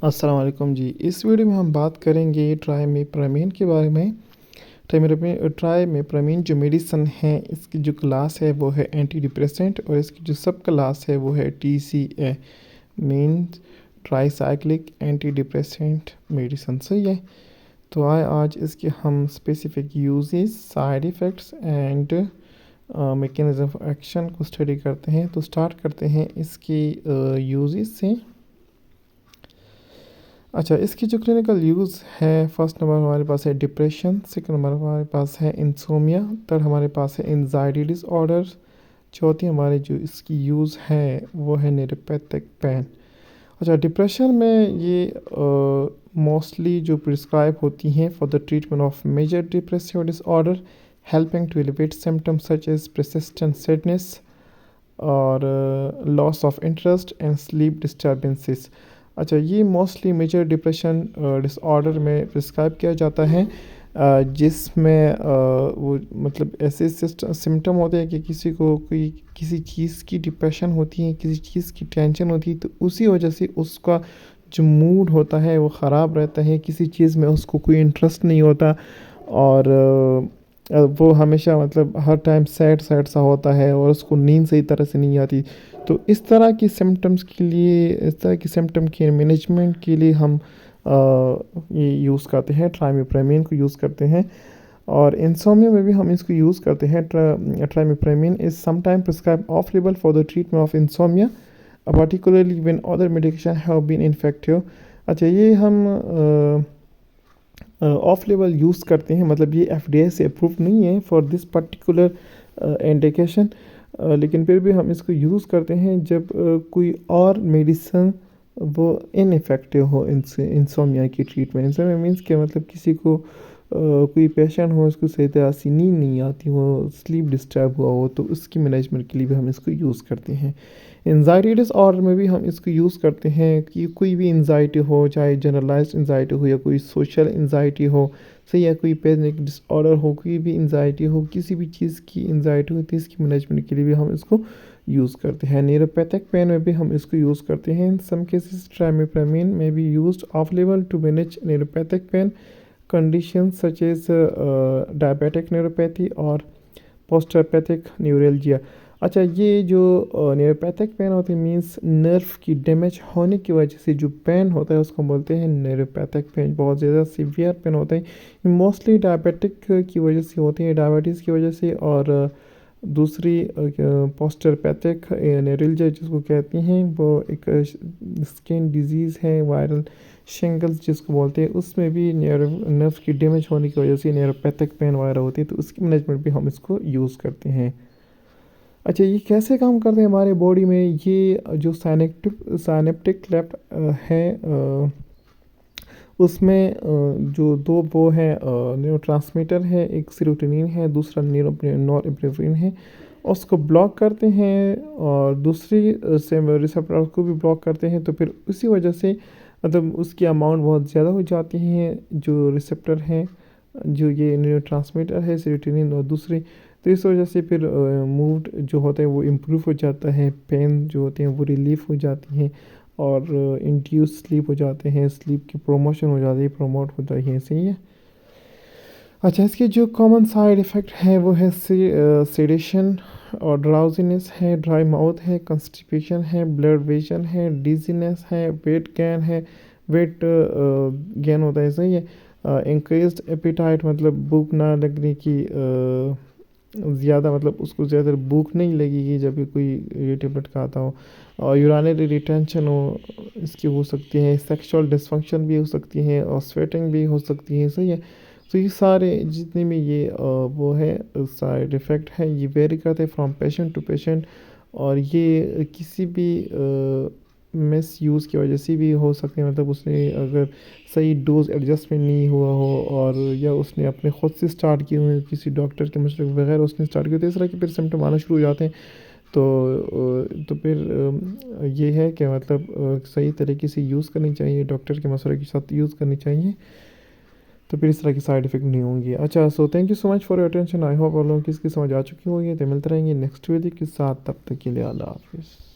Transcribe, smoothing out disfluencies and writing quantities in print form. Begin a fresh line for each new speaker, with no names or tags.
السلام علیکم جی، اس ویڈیو میں ہم بات کریں گے ٹرائمیپرامین کے بارے میں۔ ٹرائمیپرامین جو میڈیسن ہے، اس کی جو کلاس ہے وہ ہے اینٹی ڈپریسنٹ، اور اس کی جو سب کلاس ہے وہ ہے TCA means tricyclic antidepressant medicine, صحیح ہے۔ تو آج اس کے ہم specific uses, side effects and mechanism of action کو اسٹڈی کرتے ہیں۔ تو سٹارٹ کرتے ہیں اس کی یوزز سے۔ اچھا، اس کی جو کلینکل یوز ہے، فرسٹ نمبر ہمارے پاس ہے ڈپریشن، سیکنڈ نمبر ہمارے پاس ہے انسومیا، تھرڈ ہمارے پاس ہے انزائٹی ڈس آرڈر، چوتھی ہمارے جو اس کی یوز ہے وہ ہے نیوروپیتھک پین۔ اچھا، ڈپریشن میں یہ موسٹلی جو پرسکرائب ہوتی ہیں for the treatment of major depressive disorder, helping to alleviate symptoms such as persistent sadness اور loss of interest and sleep disturbances. اچھا، یہ mostly major depression disorder میں پرسکرائب کیا جاتا ہے، جس میں وہ مطلب ایسے سمٹم ہوتے ہیں کہ کسی کو کسی چیز کی ڈپریشن ہوتی ہے، کسی چیز کی ٹینشن ہوتی ہے، تو اسی وجہ سے اس کا جو موڈ ہوتا ہے وہ خراب رہتا ہے، کسی چیز میں اس کو کوئی انٹرسٹ نہیں ہوتا، اور وہ ہمیشہ مطلب ہر ٹائم سیڈ سا ہوتا ہے، اور اس کو نیند صحیح طرح سے نہیں آتی۔ تو اس طرح کی سمٹمس کے لیے، اس طرح کی سمٹم کے مینجمنٹ کے لیے ہم یہ یوز کرتے ہیں، ٹرائمیپرامین کو یوز کرتے ہیں۔ اور انسومیا میں بھی ہم اس کو یوز کرتے ہیں۔ Trimipramine is some time prescribe off label for the treatment of insomnia particularly when other medication have been ineffective. اچھا، یہ ہم آف لیبل یوز کرتے ہیں، مطلب یہ FDA سے اپروو نہیں ہے فار دس پرٹیکولر انڈیکیشن، لیکن پھر بھی ہم اس کو یوز کرتے ہیں جب کوئی اور میڈیسن وہ ان ایفیکٹیو ہو انسومیا کی ٹریٹمنٹ۔ انسومیا مینس کہ مطلب کسی کو کوئی پیشنٹ ہو، اس کو صحیح طرح سے نیند نہیں آتی ہو، سلیپ ڈسٹرب ہوا ہو، تو اس کی مینجمنٹ کے لیے بھی ہم اس کو یوز کرتے ہیں۔ انزائٹی ڈس آرڈر میں بھی ہم اس کو یوز کرتے ہیں کہ کوئی بھی انزائٹی ہو، چاہے جنرلائزڈ انزائٹی ہو یا کوئی سوشل انزائٹی ہو، صحیح ہے، کوئی پینک ڈس آرڈر ہو، کوئی بھی انزائٹی ہو، کسی بھی چیز کی انزائٹی ہو، تو اس کی مینجمنٹ کے لیے بھی ہم اس کو یوز کرتے ہیں۔ نیوروپیتھک پین میں بھی ہم اس کو یوز کرتے ہیں۔ ان سم کیسز ٹرائمیپرامین میں be used off label to manage neuropathic pain condition such as diabetic neuropathy اور پوسٹرپیتھک نیورلجیا۔ اچھا، یہ جو نیوروپیتھک پین ہوتی ہے مینس نرو کی ڈیمیج ہونے کی وجہ سے جو پین ہوتا ہے اس کو بولتے ہیں نیوروپیتھک پین۔ بہت زیادہ سیویئر پین ہوتا ہے، یہ موسٹلی ڈائبیٹک کی وجہ سے ہوتے ہیں، ڈائبٹیز کی وجہ سے، اور دوسری پوسٹرپیتھک نیورلجیا جس کو کہتے ہیں، وہ ایک اسکن ڈیزیز ہے، وائرل شنگلز جس کو بولتے ہیں، اس میں بھی نرو کی ڈیمیج ہونے کی وجہ سے نیوروپیتھک پین وغیرہ ہوتی ہے، تو اس کی مینجمنٹ بھی ہم اس کو یوز کرتے ہیں۔ اچھا، یہ کیسے کام کرتے ہیں ہمارے باڈی میں؟ یہ جو سائنیپٹک لیفٹ ہے، اس میں جو دو وہ ہیں نیورو ٹرانسمیٹر ہے، ایک سیروٹونین ہے، دوسرا نورابینفرین ہے، اس کو بلاک کرتے ہیں، اور دوسری ریسیپٹر کو بھی بلاک کرتے ہیں، تو پھر اسی وجہ سے مطلب اس کی اماؤنٹ بہت زیادہ ہو جاتی ہیں، جو ریسیپٹر ہیں، جو یہ نیورو ٹرانسمیٹر ہے سیروٹونین اور دوسری، تو اس وجہ سے پھر موڈ جو ہوتا ہے وہ امپروو ہو جاتا ہے، پین جو ہوتے ہیں وہ ریلیف ہو جاتی ہیں، اور انڈیوس سلیپ ہو جاتے ہیں، سلیپ کی پروموشن ہو جاتی ہے، پروموٹ ہو جاتی ہے، صحیح ہے۔ اچھا، اس کے جو کامن سائیڈ ایفیکٹ ہے وہ ہے سیڈیشن اور ڈراؤزینس ہے، ڈرائی ماؤتھ ہے، کنسٹیپیشن ہے، بلڈ ویژن ہے، ڈیزینس ہے، ویٹ گین ہوتا ہے، صحیح ہے۔ انکریزڈ ایپیٹائٹ، مطلب بھوک نہ لگنے کی زیادہ، مطلب اس کو زیادہ بھوک نہیں لگے گی جب کوئی یہ ٹیبلٹ کھاتا ہو، اور یورینری ریٹینشن اس کی ہو سکتی ہے، سیکشول ڈسفنکشن بھی ہو سکتی ہے، اور سویٹنگ بھی ہو سکتی ہے، صحیح ہے۔ تو یہ سارے جتنے بھی یہ وہ ہے سائیڈ ایفیکٹ ہے، یہ ویری کرتے ہیں فرام پیشنٹ ٹو پیشنٹ، اور یہ کسی بھی مس یوز کی وجہ سے بھی ہو سکتے ہیں، مطلب اس نے اگر صحیح ڈوز ایڈجسٹمنٹ نہیں ہوا ہو، اور یا اس نے اپنے خود سے سٹارٹ کیے ہوئے، کسی ڈاکٹر کے مشورے بغیر اس نے سٹارٹ کیا، تو اس طرح کے پھر سمٹم آنا شروع ہو جاتے ہیں، تو پھر یہ ہے کہ مطلب صحیح طریقے سے یوز کرنی چاہیے، ڈاکٹر کے مشورے کے ساتھ یوز کرنی چاہیے، تو پھر اس طرح کی سائیڈ ایفیکٹ نہیں ہوں گی۔ اچھا، so thank you so much for your attention, I hope آپ لوگوں کی اس کی سمجھ آ چکی ہوگی، تو ملتے رہیں گے نیکسٹ ویڈیو کے ساتھ، تب تک کے لیے اللہ حافظ۔